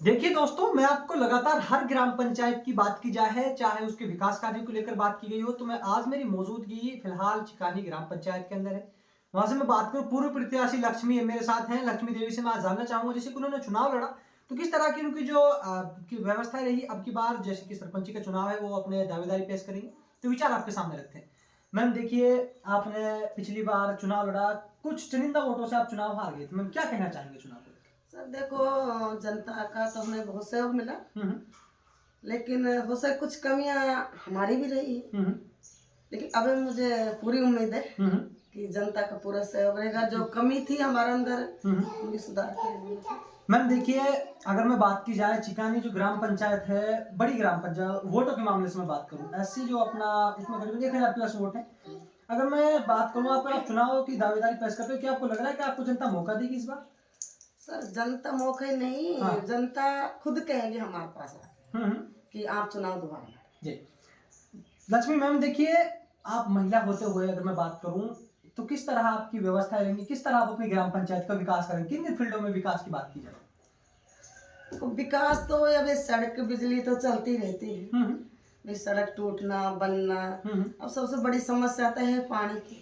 देखिए दोस्तों, मैं आपको लगातार हर ग्राम पंचायत की बात की जाए है, चाहे उसके विकास कार्यों को लेकर बात की गई हो, तो मैं आज मेरी मौजूदगी फिलहाल चिकानी ग्राम पंचायत के अंदर है। वहाँ से मैं बात करूँ, पूर्व प्रत्याशी लक्ष्मी मेरे साथ हैं। लक्ष्मी देवी से मैं आज जानना चाहूँगा, जैसे कि उन्होंने चुनाव लड़ा, तो किस तरह की उनकी जो की व्यवस्था रही अब की बार, जैसे कि सरपंची का चुनाव है, वो अपने दावेदारी पेश करेंगे। तो विचार आपके सामने रखते हैं। मैम देखिए, आपने पिछली बार चुनाव लड़ा, कुछ चुनिंदा वोटों से आप चुनाव हार गए, तो मैम क्या कहना चाहेंगे चुनाव को लेकर? सर देखो, जनता का तो हमें बहुत सहयोग मिला। हम्म लेकिन हो सकता कुछ कमियां हमारी भी रही है। हम्म लेकिन अभी मुझे पूरी उम्मीद है हम्म कि जनता का पूरा सहयोग रहेगा। जो कमी थी हमारे अंदर हम्म उनकी सुधार करेंगे। मैम देखिए, अगर मैं बात की जाए चिकानी जो ग्राम पंचायत है, बड़ी ग्राम पंचायत, वोटों के मामले से मैं बात करूं, ऐसी जो अपना उसमें करीब 1000+ वोट है। अगर मैं बात करूं, अगर आप चुनाव की दावेदारी पेश करते हो, क्या आपको लग रहा है कि आपको जनता मौका देगी इस बार? सर जनता मौका ही नहीं, हाँ। जनता खुद कहेगी हमारे पास आके हम्म कि आप चुनाव दोबारा लड़ें। जी। लक्ष्मी मैम देखिए, आप महिला होते हुए अगर मैं बात करूं, तो किस तरह आपकी व्यवस्था रहेंगी, किस तरह आप अपनी ग्राम पंचायत का विकास करेंगे, किन किन फील्डों में विकास की बात की जाए? तो विकास तो अभी सड़क बिजली तो चलती रहती है। हम्म भी सड़क टूटना बनना। हम्म अब सबसे बड़ी समस्या तो है पानी की।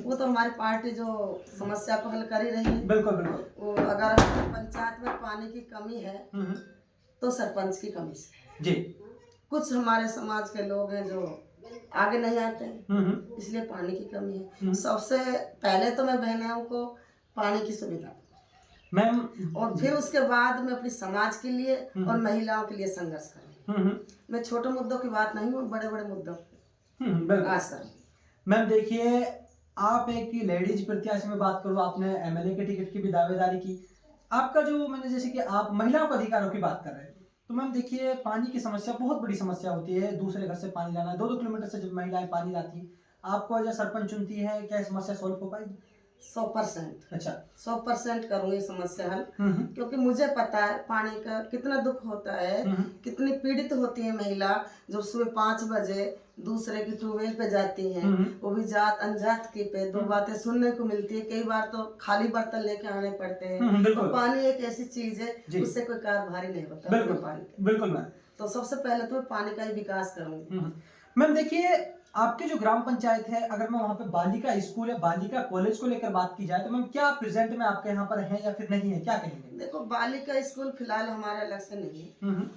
वो तो हमारी पार्टी जो समस्या को हल कर ही रही है। बिल्कुल बिल्कुल। वो अगर पंचायत में पानी की कमी है तो सरपंच की कमी से जी। कुछ हमारे समाज के लोग हैं जो आगे नहीं आते हैं, इसलिए पानी की कमी है। सबसे पहले तो मैं बहनों को पानी की सुविधा मैम, और फिर उसके बाद में अपनी समाज के लिए और महिलाओं के लिए संघर्ष करूँ। मैं छोटे मुद्दों की बात नहीं हूँ, बड़े बड़े मुद्दों विकास करूँ। मैम देखिए, आप एक लेडीज प्रत्याशी में बात करूँ, आपने एमएलए के टिकट की भी दावेदारी की। आपका जो मैंने जैसे कि आप महिलाओं के अधिकारों की बात कर रहे हैं, तो मैम देखिए, पानी की समस्या बहुत बड़ी समस्या होती है। दूसरे घर से पानी लाना, 2-2 किलोमीटर से जब महिलाएं पानी लाती हैं, आपको जो सरपंच चुनती है, क्या समस्या सोल्व हो पाएगी? 100%। अच्छा। 100% करूँगी समस्या हल। हम्म क्योंकि मुझे पता है पानी का कितना दुख होता है, कितनी पीड़ित होती है महिला जो सुबह 5 बजे दूसरे की ट्यूबवेल पे जाती हैं। वो भी जात अनजात की पे दो बातें सुनने को मिलती है। कई बार तो खाली बर्तन लेके आने पड़ते हैं। तो पानी एक ऐसी चीज है, उससे कोई कार्य भारी नहीं होता। बिल्कुल पानी बिल्कुल मैम। तो सबसे पहले तो पानी का ही विकास करूँगी। मैम देखिए, आपके जो ग्राम पंचायत है, अगर मैं वहाँ पे बालिका स्कूल या बालिका कॉलेज को लेकर बात की जाए, तो मैम क्या प्रेजेंट में आपके यहाँ पर है या फिर नहीं है, क्या कहेंगे? देखो, बालिका स्कूल फिलहाल हमारे अलग से नहीं है।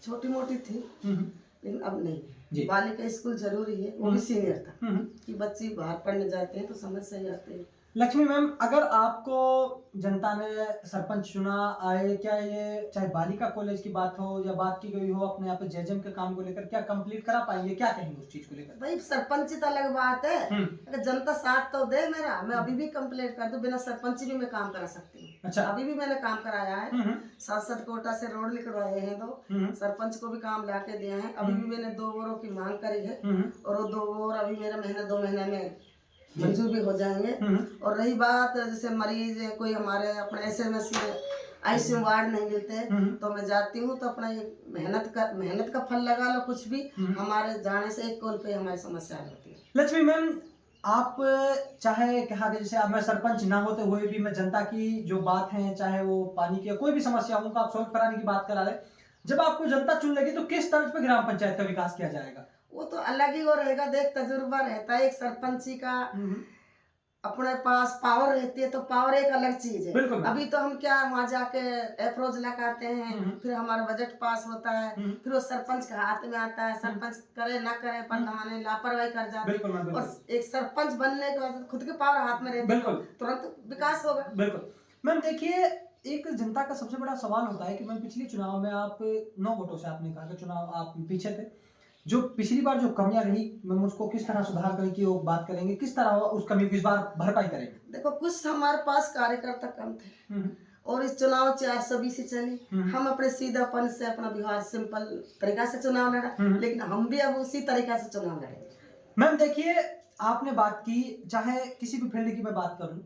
छोटी मोटी थी लेकिन अब नहीं। बालिका स्कूल जरूरी है, वो भी सीनियर था कि बच्चे बाहर पढ़ने जाते हैं तो समझ सही आते हैं। लक्ष्मी मैम, अगर आपको जनता ने सरपंच चुना आए, क्या ये चाहे बालिका कॉलेज की बात हो या बात की गई हो अपने यहाँ पे जेजेम के काम को लेकर, क्या कंप्लीट करा पाएंगे, क्या कहेंगे उस चीज को लेकर? भाई सरपंच तो अलग बात है, अगर जनता साथ तो दे मेरा, मैं अभी भी कंप्लीट कर दूं। बिना सरपंच भी मैं काम करा सकती हूँ। अच्छा। अभी भी मैंने काम कराया है। सांसद कोटा से रोड लिखवाए हैं, दो सरपंच को भी काम ला के दिया है। अभी भी मैंने 2 बोरों की मांग करी है और वो 2 बोर अभी मेरा महीना 2 महीने में मंजूर भी हो जाएंगे। और रही बात जैसे मरीज कोई हमारे अपने SMS में आईसीयू वार्ड नहीं मिलते तो मैं जाती हूँ, तो अपना मेहनत का फल लगा लो। कुछ भी हमारे जाने से एक कॉल पे हमारी समस्या होती है। लक्ष्मी मैम, आप चाहे कहा कि जैसे अब मैं सरपंच ना होते हुए भी मैं जनता की जो बात है, चाहे वो पानी की कोई भी समस्या हो, उनको आप सॉल्व कराने की बात करा रहे, जब आपको जनता चुन लेगी तो किस तर्ज पे ग्राम पंचायत का विकास किया जाएगा? वो तो अलग ही वो रहेगा। देख, तजुर्बा रहता है एक सरपंची का, अपने पास पावर रहती है तो पावर एक अलग चीज है। अभी तो हम क्या वहाँ जाके अप्रोच लगाते हैं, फिर हमारा बजट पास होता है, फिर वो सरपंच के हाथ में आता है। सरपंच करे ना करे, प्रधान लापरवाही कर जाते हैं। और एक सरपंच बनने के बाद खुद के पावर हाथ में रहते हैं, तुरंत विकास होगा। बिल्कुल मैम देखिए, एक जनता का सबसे बड़ा सवाल होता है कि मैम पिछले चुनाव में आप 9 वोटों से आपने कहा कि चुनाव आप पीछे थे, जो पिछली बार जो कमियां रही, मैम उसको किस तरह सुधार करने की वो बात करेंगे, किस तरह उस कमी को इस बार भरपाई करेंगे? देखो, कुछ हमारे पास कार्यकर्ता कम थे और इस चुनाव 420 से चली। हम अपने सीधापन से अपना बिहार सिंपल तरीका से चुनाव लड़ा, लेकिन हम भी अब उसी तरीका से चुनाव लड़ेंगे। मैम देखिए, आपने बात की, चाहे किसी भी फील्ड की मैं बात करूं,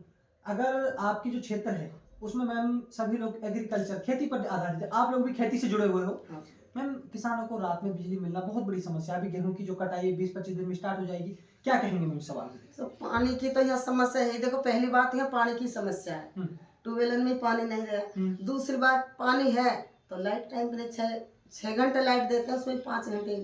अगर आपकी जो क्षेत्र है उसमें मैम सभी लोग एग्रीकल्चर खेती पर आधारित है, आप लोग भी खेती से जुड़े हुए हो। मैम किसानों को रात में बिजली मिलना बहुत बड़ी समस्या है। अभी गेहूं की जो कटाई 20-25 दिन में स्टार्ट हो जाएगी, क्या कहेंगे मैम सवाल में? तो पानी की तो यहाँ समस्या है। देखो, पहली बात यहाँ पानी की समस्या है, ट्यूबवेल में पानी नहीं रहा। दूसरी बात, पानी है तो लाइट टाइम पे 6 घंटे लाइट देते हैं, उसमें 5 घंटे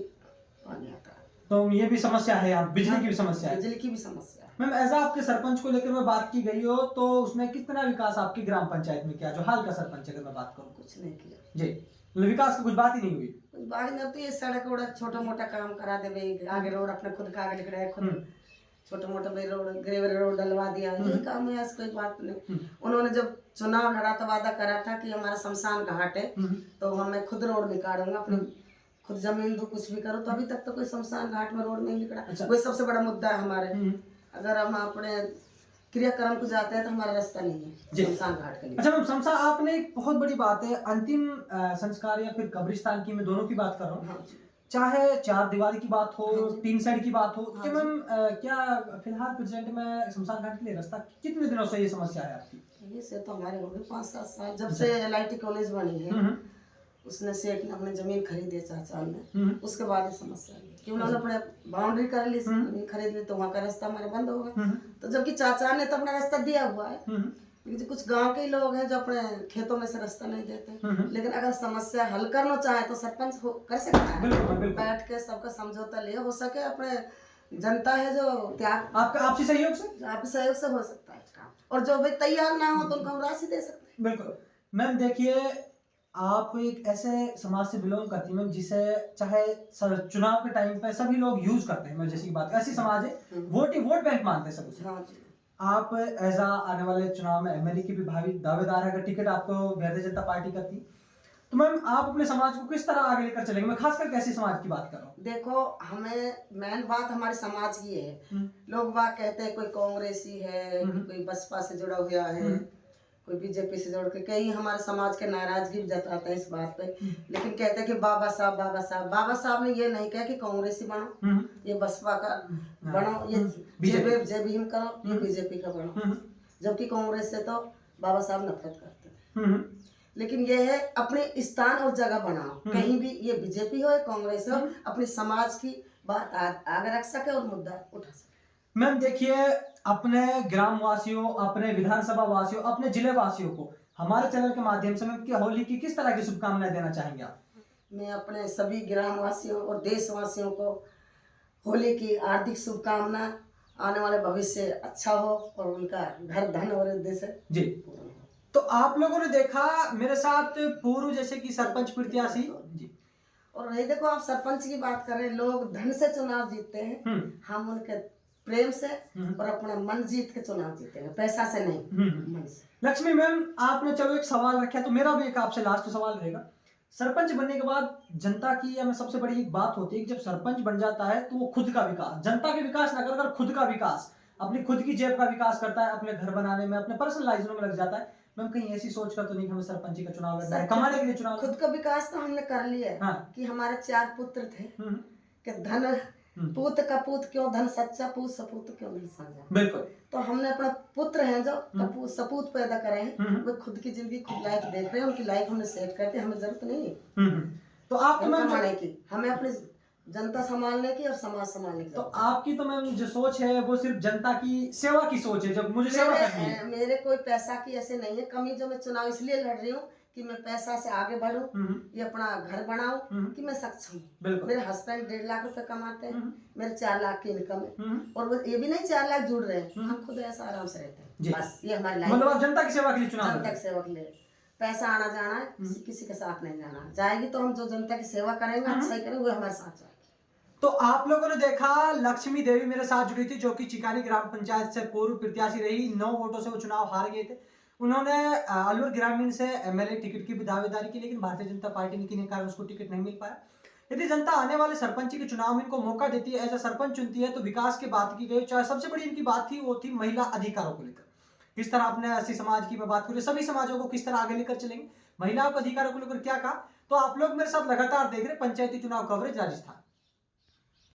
पानी आता है। तो ये भी समस्या है यहाँ, बिजली की भी समस्या है। बिजली की भी समस्या है। मैम ऐसा आपके सरपंच को लेकर मैं बात की गई हो तो उसने कितना विकास आपकी ग्राम पंचायत में किया, जो हाल का सरपंच अगर मैं बात करूँ? कुछ नहीं किया जी, मतलब विकास की कुछ बात ही नहीं हुई। कुछ बात नहीं होती है, सड़क वड़क छोटा मोटा काम करा दे भाई, आगे रोड अपने खुद का आगे निकला है, खुद छोटा मोटा भाई रोड ग्रेवल रोड डलवा दिया, यही काम है, ऐसी कोई बात नहीं। उन्होंने जब चुनाव लड़ा तो वादा करा था कि हमारा शमशान घाट है तो हमें खुद रोड निकालूंगा, अपनी खुद जमीन दो, कुछ भी करो, तो अभी तक तो कोई शमशान घाट में रोड नहीं निकला। अच्छा। वही सबसे बड़ा मुद्दा है हमारे। अगर हम अपने क्रियाक्रम को जाते हैं तो हमारा रास्ता नहीं है शमशान घाट के लिए। अच्छा मैम, शमशान आपने एक बहुत बड़ी बात है, अंतिम संस्कार या फिर कब्रिस्तान की, मैं दोनों की बात कर रहा हूँ। हाँ, चाहे 4 दीवारी की बात हो, हाँ, 3 साइड की बात हो, हाँ, कि मैम क्या फिलहाल प्रेजेंट में शमशान घाट के लिए रास्ता कितने दिनों से ये समस्या है आपकी? ये से तो हमारे हो गए 5-7 साल, जब से LIT कॉलेज बनी है, उसने सेठ ने अपनी जमीन खरीदी चाचा ने, उसके बाद ये समस्या है कि उन्होंने अपने बाउंड्री कर ली, जमीन खरीद ली, तो वहाँ का रास्ता हमारा बंद होगा। तो जबकि चाचा ने तो अपना रास्ता दिया हुआ है, लेकिन कुछ गांव के लोग हैं जो अपने खेतों में से रास्ता नहीं देते। लेकिन अगर समस्या हल करना चाहे तो सरपंच कर सकता है, बैठ के सबका समझौता ले हो सके, अपने जनता है जो त्याग आपका आपसी सहयोग से, आपके सहयोग से हो सकता है काम, और जो भाई तैयार ना हो तो उनको हम राशि दे सकते हैं। बिल्कुल। मैम देखिए, आप एक ऐसे समाज से बिलोंग करती हैं जिसे चाहे चुनाव के टाइम पे सभी लोग यूज करते हैं, मैं जैसी बात, ऐसी समाज है वोट बैंक मानते हैं सब उसे। हाँ जी। आप एज आने वाले चुनाव में MLA की भी भावी दावेदार है, अगर टिकट आपको भारतीय जनता पार्टी करती, तो मैम आप अपने समाज को किस तरह आगे लेकर चलेंगे? मैं खासकर कैसी समाज की बात कर रहा हूँ। देखो, हमें मेन बात हमारे समाज की है। लोग बात कहते हैं कोई कांग्रेसी है, कोई बसपा से जुड़ा हुआ है, कोई BJP से जोड़ के, कई हमारे समाज के नाराजगी भी जताते हैं इस बात पे, लेकिन कहते हैं कि बाबा साहब ने ये नहीं कहा कि कांग्रेसी बनो, ये बसपा का बनो, ये जय भीम करो, ये BJP का बनो, जबकि कांग्रेस से तो बाबा साहब नफरत करते हैं। लेकिन ये है अपने स्थान और जगह बनाओ, कहीं भी ये BJP हो या कांग्रेस हो, अपने समाज की बात आगे रख सके और मुद्दा उठा सके। मैम देखिए, अपने ग्राम वासियों, अपने विधानसभा वासियों, अपने जिले वासियों को हमारे चैनल के माध्यम से मैम क्या होली की किस तरह की शुभकामनाएं देना चाहेंगे आप? मैं अपने सभी ग्राम वासियों और देशवासियों को होली की हार्दिक शुभकामना, आने वाले भविष्य अच्छा हो और उनका घर धन और उद्देश्य जी। तो आप लोगों ने देखा मेरे साथ पूर्व जैसे कि सरपंच प्रत्याशी जी, और रही देखो आप सरपंच की बात कर रहे हैं, लोग धन से चुनाव जीतते हैं, हम उनके प्रेम से और अपना मन जीत के चुनाव जीते हैं, पैसा से नहीं, मन से। लक्ष्मी मैम, आपने चलो एक सवाल रखा, तो मेरा भी एक आपसे लास्ट सवाल रहेगा। सरपंच बनने के बाद जनता की या सबसे बड़ी एक बात होती है कि जब सरपंच बन जाता है तो वो खुद का विकास, जनता के विकास ना कर खुद का विकास, अपनी खुद की जेब का विकास करता है, अपने घर बनाने में, अपने पर्सनल लाइफ में लग जाता है। मैम कहीं ऐसी सोच कर तो नहीं हमें सरपंच का चुनाव लड़ना है, कमाने के लिए चुनाव? खुद का विकास तो हमने कर लिया है। हाँ। कि हमारे 4 पुत्र थे, कि धन पूत कपूत क्यों धन सच्चा, पूत सपूत क्यों धन साझा। बिल्कुल। तो हमने अपना पुत्र हैं जो सपूत पैदा करे हैं, वो खुद की जिंदगी खुद लाइफ देख रहे हैं, उनकी लाइफ हमने सेट करते, हमें जरूरत नहीं है तो आप कमाने की, हमें अपनी जनता संभालने की और समाज संभालने की। तो आपकी तो मैम जो सोच है वो सिर्फ जनता की सेवा की सोच है, जब मुझे सेवा करनी है। मेरे कोई पैसा की ऐसे नहीं है कमी, जो मैं चुनाव इसलिए लड़ रही हूँ कि मैं पैसा से आगे बढ़ूं, ये अपना घर बनाऊं, कि मैं सक्षम हूँ। मेरे हस्बैंड 1.5 लाख रुपए कमाते हैं, मेरे 4 लाख की इनकम है, और वो ये भी नहीं 4 लाख जुड़ रहे हैं, हम खुद ऐसा आराम से रहते हैं। बस ये हमारी लाइफ, मतलब आप जनता की सेवा के लिए चुनाव, जनता की सेवा के लिए। पैसा आना जाना है, किसी के साथ नहीं जाना, जाएगी तो हम जो जनता की सेवा करेंगे, अच्छा ही करेंगे, वो हमारे साथ जाएगी। तो आप लोगों ने देखा, लक्ष्मी देवी मेरे साथ जुड़ी थी, जो कि चिकानी ग्राम पंचायत से पूर्व प्रत्याशी रही, 9 वोटों से वो चुनाव हार गए थे। उन्होंने अलवर ग्रामीण से MLA टिकट की भी दावेदारी की, लेकिन भारतीय जनता पार्टी ने किन्हीं कारण उसको टिकट नहीं मिल पाया। यदि जनता आने वाले सरपंच के चुनाव में इनको मौका देती है, ऐसा सरपंच चुनती है, तो विकास की बात की गई, चाहे सबसे बड़ी इनकी बात थी वो थी महिला अधिकारों को लेकर। किस तरह अपने ऐसी समाज की मैं बात करूँ, सभी समाजों को किस तरह आगे लेकर चलेंगे, महिलाओं के अधिकारों को लेकर क्या कहा। तो आप लोग मेरे साथ लगातार देख रहे पंचायती चुनाव कवरेज राजस्थान।